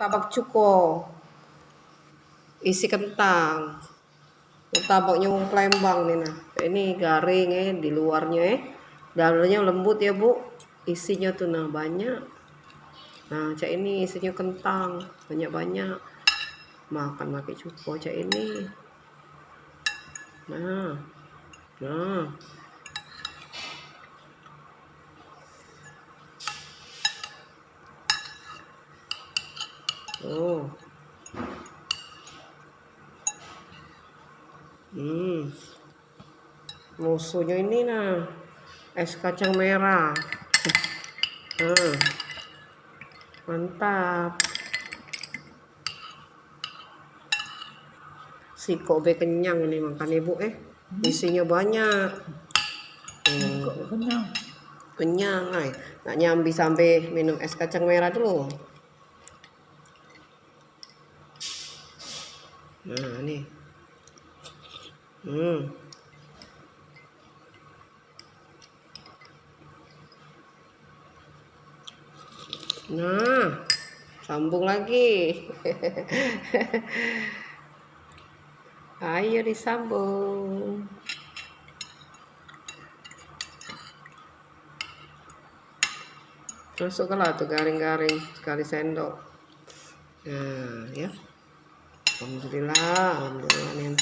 Tabak cuko, isi kentang. Tabaknya wong Palembang nih nah. Ini garing di luarnya dalamnya lembut ya Bu. Isinya tuh nah banyak. Nah, cak ini isinya kentang, banyak-banyak. Makan pakai cuko cak ini. Nah. Nah. Oh. Musuhnya ini nah. Es kacang merah. Nah. Mantap. Si kobe kenyang nih makan Ibu isinya banyak. Kenyang nak nyambi sampai minum es kacang merah dulu. Nah nih. Nah, sambung lagi. Ayo disambung. Masuklah tuh garing-garing sekali sendok. Nah, ya. Alhamdulillah nih.